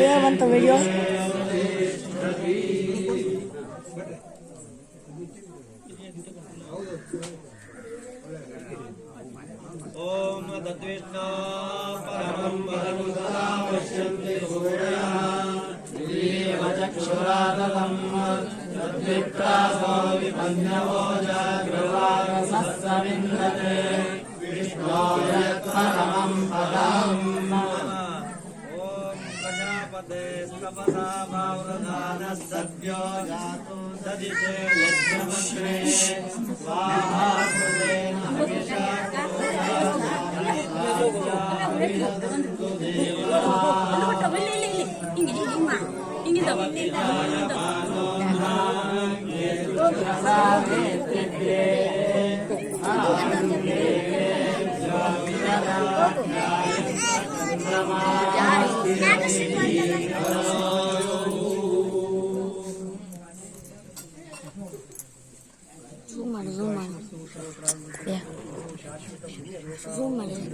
ಏವಂತ video ಓಂ ತದ್ವಿಷ್ಣ ಪರಮಂ ಪರಮುದಾ ಪಶ್ಯಂತಿ ಸೂರ್ಯಃ ದಿವ್ಯೇವ ಚಕ್ಷುರಾತತಂ ತದ್ವಿಪ್ರಾಸೋ ವಿಪನ್ಯವೋ ಜಾಗ್ರವಾಗಸಸ್ಸ ವಿಂದತೆ ವಿಷ್ಣೋಯ ಪರಮಂ ಪದಂ ಓಂ ಪ್ರಜಾಪತೆ ಸ್ತಪಸಾ ಭಾವೃಧಾನಃ ಸದ್ಯೋ ಜಾತು ಸದಿಶೆ ಯಜ್ಞಮಶ್ರೇ ಸ್ವಾಹಾ ಕೃತೇನ ಹವಿಷಾ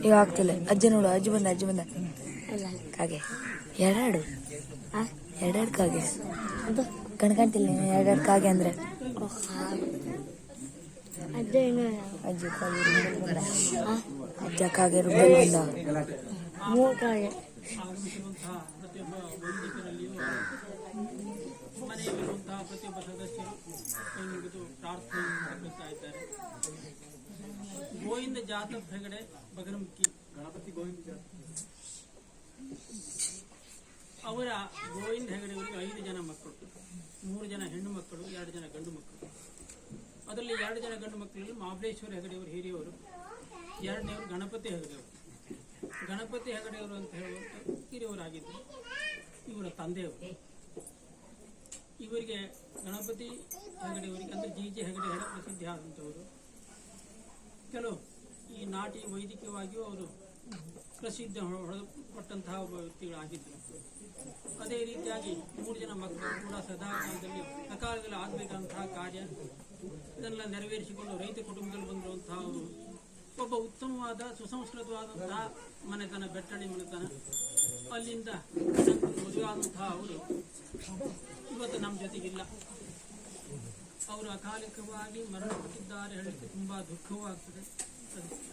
ಈಗ ಆಗ್ತಿಲ್ಲ. ಅಜ್ಜ ನೋಡು, ಅಜ್ಜ ಬಂದ ಕಾಗೆ ಎರಡೆರಡು ಕಾಗೆ ಕಣ್ಕಾಣ್ತಿಲ್ಲ. ಎರಡೆರಡು ಕಾಗೆ ಅಂದ್ರೆ ಅಜ್ಜ ಕಾಗೆ ಬಂದ ಮೂರು ಕಾಗೆ. ಮನೆಯಲ್ಲಿರುವಂತಹ ಪ್ರತಿಯೊಬ್ಬ ಸದಸ್ಯರು ಪ್ರಾರ್ಥನೆ ಇದ್ದಾರೆ. ಗೋವಿಂದ ಜಾತವ್ ಹೆಗಡೆ ಬಗರಮುಖಿ ಗಣಪತಿ ಗೋವಿಂದ ಅವರ ಗೋವಿಂದ ಹೆಗಡೆ ಅವರಿಗೆ 5 ಜನ ಮಕ್ಕಳು, 3 ಜನ ಹೆಣ್ಣು ಮಕ್ಕಳು, 2 ಜನ ಗಂಡು ಮಕ್ಕಳು. ಅದರಲ್ಲಿ 2 ಜನ ಗಂಡು ಮಕ್ಕಳಲ್ಲಿ ಮಹಾಬಲೇಶ್ವರ ಹೆಗಡೆಯವರು ಹಿರಿಯವರು, 2ನೇವರು ಗಣಪತಿ ಹೆಗಡೆಯವರು. ಗಣಪತಿ ಹೆಗಡೆಯವರು ಅಂತ ಹೇಳುವಂಥ ಹಿರಿಯವರಾಗಿದ್ದರು. ಇವರ ತಂದೆಯವರು. ಇವರಿಗೆ ಗಣಪತಿ ಹೆಗಡೆಯವರಿಗೆ ಅಂದರೆ ಜಿ ಹೆಗಡೆ ಹೇಳ ಪ್ರಸಿದ್ಧಿ ಆದಂಥವರು. ಕೆಲವು ಈ ನಾಟಿ ವೈದಿಕವಾಗಿಯೂ ಅವರು ಪ್ರಸಿದ್ಧ ಪಟ್ಟಂತಹ ಒಬ್ಬ ವ್ಯಕ್ತಿಗಳಾಗಿದ್ದರು. ಅದೇ ರೀತಿಯಾಗಿ 3 ಜನ ಮಕ್ಕಳು ಕೂಡ ಸಕಾಲದಲ್ಲಿ ಆಗಬೇಕಾದಂತಹ ಕಾರ್ಯ ಇದನ್ನೆಲ್ಲ ನೆರವೇರಿಸಿಕೊಂಡು ರೈತ ಕುಟುಂಬದಲ್ಲಿ ಬಂದಿರುವಂತಹ ಅವರು ಒಬ್ಬ ಉತ್ತಮವಾದ ಸುಸಂಸ್ಕೃತವಾದಂತಹ ಮನೆತನ, ಬೆಟ್ಟಣಿ ಮನೆತನ. ಅಲ್ಲಿಂದ ಮದುವೆಯಾದಂತಹ ಅವರು ಇವತ್ತು ನಮ್ಮ ಜೊತೆಗಿಲ್ಲ. ಅವರು ಅಕಾಲಿಕವಾಗಿ ಮರಣಪಟ್ಟಿದ್ದಾರೆ ಹೇಳಲಿಕ್ಕೆ ತುಂಬ ದುಃಖವೂ ಆಗ್ತದೆ.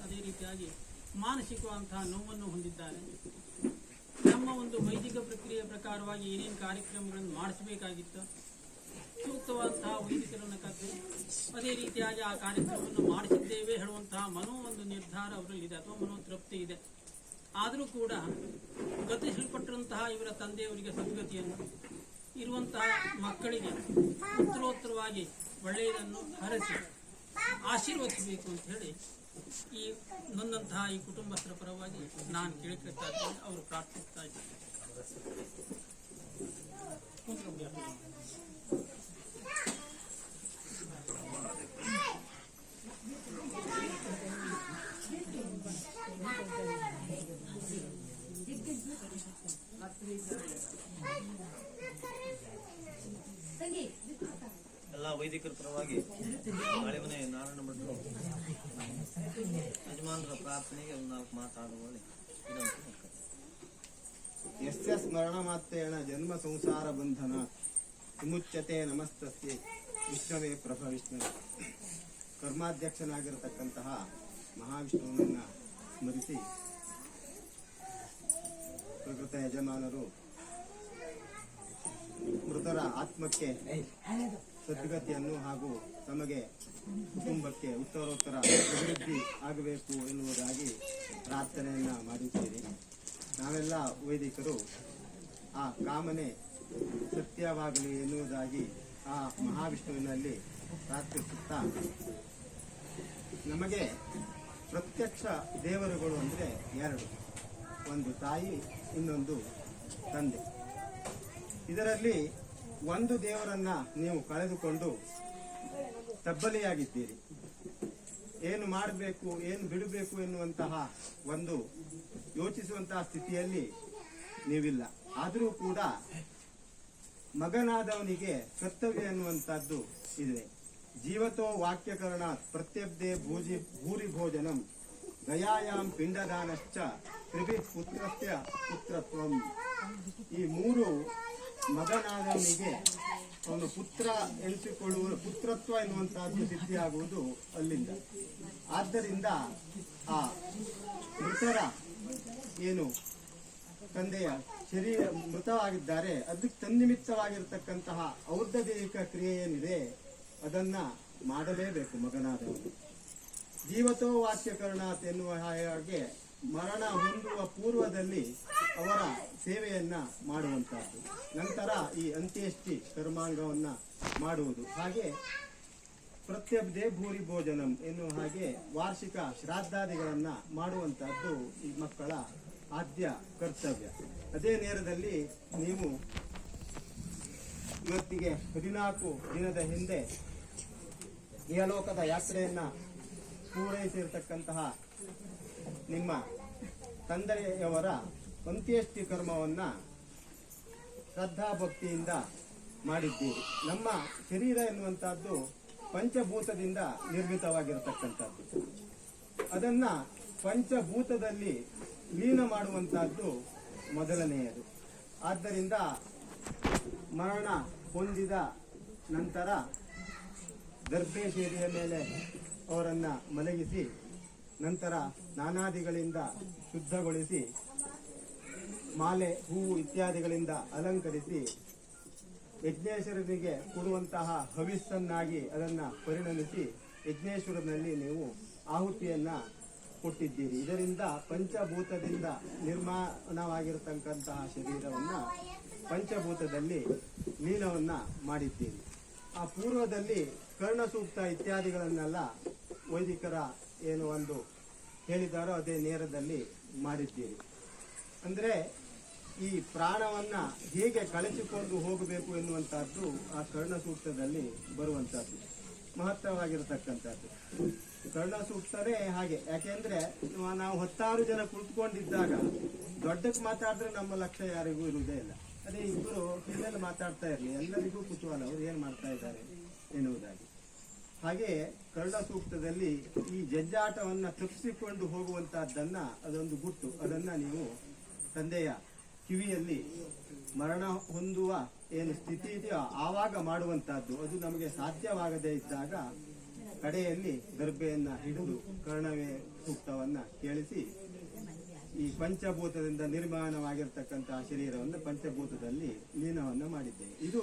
ಅದೇ ರೀತಿಯಾಗಿ ಮಾನಸಿಕವಾದಂತಹ ನೋವನ್ನು ಹೊಂದಿದ್ದಾರೆ. ನಮ್ಮ ಒಂದು ವೈದಿಕ ಪ್ರಕ್ರಿಯೆ ಪ್ರಕಾರವಾಗಿ ಏನೇನು ಕಾರ್ಯಕ್ರಮಗಳನ್ನು ಮಾಡಿಸಬೇಕಾಗಿತ್ತು, ಸೂಕ್ತವಾದಂತಹ ವೈದಿಕರನ್ನು ಕರೆದು ಅದೇ ರೀತಿಯಾಗಿ ಆ ಕಾರ್ಯಕ್ರಮವನ್ನು ಮಾಡಿಸಿದ್ದೇವೆ ಹೇಳುವಂತಹ ಒಂದು ನಿರ್ಧಾರ ಅವರಲ್ಲಿದೆ ಅಥವಾ ಮನೋತೃಪ್ತಿ ಇದೆ. ಆದರೂ ಕೂಡ ಗತಿಸಲ್ಪಟ್ಟಿರುವಂತಹ ಇವರ ತಂದೆಯವರಿಗೆ ಸದ್ಗತಿಯನ್ನು, ಇರುವಂತಹ ಮಕ್ಕಳಿಗೆ ಉತ್ತರೋತ್ತರವಾಗಿ ಒಳ್ಳೆಯದನ್ನು ಹರಸಿ ಆಶೀರ್ವದಿಸಬೇಕು ಅಂತ ಹೇಳಿ ಈ ನೊಂದಂತಹ ಈ ಕುಟುಂಬಸ್ಥರ ಪರವಾಗಿ ನಾನು ಕೇಳಿಕೊಳ್ತಾ ಇದ್ದೇನೆ. ಅವರು ಪ್ರಾರ್ಥಿಸ್ತಾ ಇದ್ದಾರೆ. ಎಲ್ಲ ವೈದಿಕರ ಪರವಾಗಿ ನಾಳೆ ಮನೆ ನಾರಾಯಣ ಭಟ್ರು ಯಜಮಾನರ ಪ್ರಾರ್ಥನೆಗೆ ಒಂದು 4 ಮಾತಾಡುವಲ್ಲಿ ಯಸ್ಯ ಸ್ಮರಣ ಮಾತ್ರೇಣ ಜನ್ಮ ಸಂಸಾರ ಬಂಧನ ವಿಮುಚ್ಯತೆ ನಮಸ್ತಸ್ಯೆ ವಿಷ್ಣವೇ ಪ್ರಭ ವಿಷ್ಣುವೆ. ಕರ್ಮಾಧ್ಯಕ್ಷನಾಗಿರತಕ್ಕಂತಹ ಮಹಾವಿಷ್ಣುವನ್ನ ಸ್ಮರಿಸಿ ಪ್ರಕೃತ ಯಜಮಾನರು ಮೃತರ ಆತ್ಮಕ್ಕೆ ಸದ್ಗತಿಯನ್ನು ಹಾಗೂ ತಮಗೆ ಕುಟುಂಬಕ್ಕೆ ಉತ್ತರೋತ್ತರ ಅಭಿವೃದ್ಧಿ ಆಗಬೇಕು ಎನ್ನುವುದಾಗಿ ಪ್ರಾರ್ಥನೆಯನ್ನ ಮಾಡಿದ್ದೀರಿ. ನಾವೆಲ್ಲ ವೈದಿಕರು ಆ ಕಾಮನೆ ಸತ್ಯವಾಗಲಿ ಎನ್ನುವುದಾಗಿ ಆ ಮಹಾವಿಷ್ಣುವಿನಲ್ಲಿ ಪ್ರಾರ್ಥಿಸುತ್ತಾ, ನಮಗೆ ಪ್ರತ್ಯಕ್ಷ ದೇವರುಗಳು ಅಂದರೆ 2, ಒಂದು ತಾಯಿ, ಇನ್ನೊಂದು ತಂದೆ. ಇದರಲ್ಲಿ ಒಂದು ದೇವರನ್ನ ನೀವು ಕಳೆದುಕೊಂಡು ತಬ್ಬಲಿಯಾಗಿದ್ದೀರಿ. ಏನು ಮಾಡಬೇಕು, ಏನು ಬಿಡಬೇಕು ಎನ್ನುವಂತಹ ಒಂದು ಯೋಚಿಸುವಂತಹ ಸ್ಥಿತಿಯಲ್ಲಿ ನೀವಿಲ್ಲ. ಆದರೂ ಕೂಡ ಮಗನಾದವನಿಗೆ ಕರ್ತವ್ಯ ಎನ್ನುವಂತಹದ್ದು ಇದೆ. ಜೀವತೋ ವಾಕ್ಯಕರಣ ಪ್ರತ್ಯಬ್ಧೆ ಭೂರಿ ಭೋಜನಂ ಗಯಾಯಾಂ ಪಿಂಡದಾನಶ್ಚ ತ್ರಿಭಿ ಪುತ್ರಸ್ಯ ಪುತ್ರತ್ವಂ ಈ ಮೂರು ಮಗನಾದವನಿಗೆ ಅವನು ಪುತ್ರ ಎನಿಸಿಕೊಳ್ಳುವ ಪುತ್ರತ್ವ ಎನ್ನುವಂತಹದ್ದು ಸಿದ್ಧಿಯಾಗುವುದು ಅಲ್ಲಿಂದ. ಆದ್ದರಿಂದ ಆ ಮೃತರ ಏನು ತಂದೆಯ ಶರೀರ ಮೃತವಾಗಿದ್ದಾರೆ, ಅದಕ್ಕೆ ತನ್ನಿಮಿತ್ತವಾಗಿರತಕ್ಕಂತಹ ಔರ್ಧದೇಹಿಕ ಕ್ರಿಯೆ ಏನಿದೆ ಅದನ್ನ ಮಾಡಲೇಬೇಕು ಮಗನಾದವನು. ಜೀವತೋ ವಾಕ್ಯಕರಣಾತ್ ಎನ್ನುವ ಹಾಗೆ ಮರಣ ಹೊಂದುವ ಪೂರ್ವದಲ್ಲಿ ಅವರ ಸೇವೆಯನ್ನ ಮಾಡುವಂತಹದ್ದು, ನಂತರ ಈ ಅಂತ್ಯೇಷ್ಟಿ ಕರ್ಮಾಂಗವನ್ನ ಮಾಡುವುದು. ಹಾಗೆ ಪ್ರತ್ಯಬ್ಧೆ ಭೂರಿ ಭೋಜನಂ ಎನ್ನುವ ಹಾಗೆ ವಾರ್ಷಿಕ ಶ್ರಾದ್ದಾದಿಗಳನ್ನ ಮಾಡುವಂತಹದ್ದು ಈ ಮಕ್ಕಳ ಆದ್ಯ ಕರ್ತವ್ಯ. ಅದೇ ನೇರದಲ್ಲಿ ನೀವು ಇವತ್ತಿಗೆ 14 ದಿನದ ಹಿಂದೆ ಇಹಲೋಕದ ಯಾತ್ರೆಯನ್ನ ಪೂರೈಸಿರ್ತಕ್ಕಂತಹ ನಿಮ್ಮ ತಂದೆಯವರ ಅಂತ್ಯೇಷ್ಟಿ ಕರ್ಮವನ್ನ ಶ್ರದ್ಧಾಭಕ್ತಿಯಿಂದ ಮಾಡಿದ್ದೀರಿ. ನಮ್ಮ ಶರೀರ ಎನ್ನುವಂತಹದ್ದು ಪಂಚಭೂತದಿಂದ ನಿರ್ಮಿತವಾಗಿರತಕ್ಕಂಥದ್ದು. ಅದನ್ನ ಪಂಚಭೂತದಲ್ಲಿ ಲೀನ ಮಾಡುವಂತಹದ್ದು ಮೊದಲನೆಯದು. ಆದ್ದರಿಂದ ಮರಣ ಹೊಂದಿದ ನಂತರ ಗರ್ಭೇಶೇರಿಯ ಮೇಲೆ ಅವರನ್ನ ಮಲಗಿಸಿ, ನಂತರ ಸ್ನಾನಾದಿಗಳಿಂದ ಶುದ್ಧಗೊಳಿಸಿ, ಮಾಲೆ ಹೂವು ಇತ್ಯಾದಿಗಳಿಂದ ಅಲಂಕರಿಸಿ, ಯಜ್ಞೇಶ್ವರನಿಗೆ ಕೊಡುವಂತಹ ಹವಿಸ್ಸನ್ನಾಗಿ ಅದನ್ನ ಪರಿಣಮಿಸಿ ಯಜ್ಞೇಶ್ವರನಲ್ಲಿ ನೀವು ಆಹುತಿಯನ್ನ ಕೊಟ್ಟಿದ್ದೀರಿ. ಇದರಿಂದ ಪಂಚಭೂತದಿಂದ ನಿರ್ಮಾಣವಾಗಿರತಕ್ಕಂತಹ ಶರೀರವನ್ನ ಪಂಚಭೂತದಲ್ಲಿ ಲೀನವನ್ನ ಮಾಡಿದ್ದೀರಿ. ಆ ಪೂರ್ವದಲ್ಲಿ ಕರ್ಣಸೂಕ್ತ ಇತ್ಯಾದಿಗಳನ್ನೆಲ್ಲ ವೈದಿಕರ ಏನು ಒಂದು ಹೇಳಿದಾರೋ ಅದೇ ನೇರದಲ್ಲಿ ಮಾಡಿದ್ದೀರಿ. ಅಂದ್ರೆ ಈ ಪ್ರಾಣವನ್ನ ಹೇಗೆ ಕಳಚಿಕೊಂಡು ಹೋಗಬೇಕು ಎನ್ನುವಂತಹದ್ದು ಆ ಕರ್ಣಸೂಕ್ತದಲ್ಲಿ ಬರುವಂತಹದ್ದು, ಮಹತ್ತರವಾಗಿರತಕ್ಕಂಥದ್ದು. ಕರ್ಣಸೂಕ್ತವೇ ಹಾಗೆ. ಯಾಕೆಂದ್ರೆ ನಾವು 10 ಜನ ಕುಳಿತುಕೊಂಡಿದ್ದಾಗ ದೊಡ್ಡಕ್ಕೆ ಮಾತಾಡಿದ್ರೆ ನಮ್ಮ ಲಕ್ಷ್ಯ ಯಾರಿಗೂ ಇರುವುದೇ ಇಲ್ಲ. ಅದೇ ಇಬ್ಬರು ಎಲ್ಲೆಲ್ಲ ಮಾತಾಡ್ತಾ ಇರಲಿ, ಎಲ್ಲರಿಗೂ ಕುತೂಹಲ ಅವ್ರು ಏನ್ ಮಾಡ್ತಾ ಇದ್ದಾರೆ ಎನ್ನುವುದಾಗಿ. ಹಾಗೆ ಕರ್ಣ ಸೂಕ್ತದಲ್ಲಿ ಈ ಜಂಜಾಟವನ್ನ ತಪ್ಪಿಸಿಕೊಂಡು ಹೋಗುವಂತಹದ್ದನ್ನ ಅದೊಂದು ಗುಟ್ಟು, ಅದನ್ನ ನೀವು ತಂದೆಯ ಕಿವಿಯಲ್ಲಿ ಮರಣ ಹೊಂದುವ ಏನು ಸ್ಥಿತಿ ಇದೆಯೋ ಆವಾಗ ಮಾಡುವಂತಹದ್ದು. ಅದು ನಮಗೆ ಸಾಧ್ಯವಾಗದೇ ಇದ್ದಾಗ ಕಡೆಯಲ್ಲಿ ಗರ್ಭೆಯನ್ನ ಹಿಡಿದು ಕರ್ಣವೇ ಸೂಕ್ತವನ್ನ ಕೇಳಿಸಿ ಈ ಪಂಚಭೂತದಿಂದ ನಿರ್ಮಾಣವಾಗಿರ್ತಕ್ಕಂತಹ ಶರೀರವನ್ನು ಪಂಚಭೂತದಲ್ಲಿ ಲೀನವನ್ನ ಮಾಡಿದ್ದೇವೆ. ಇದು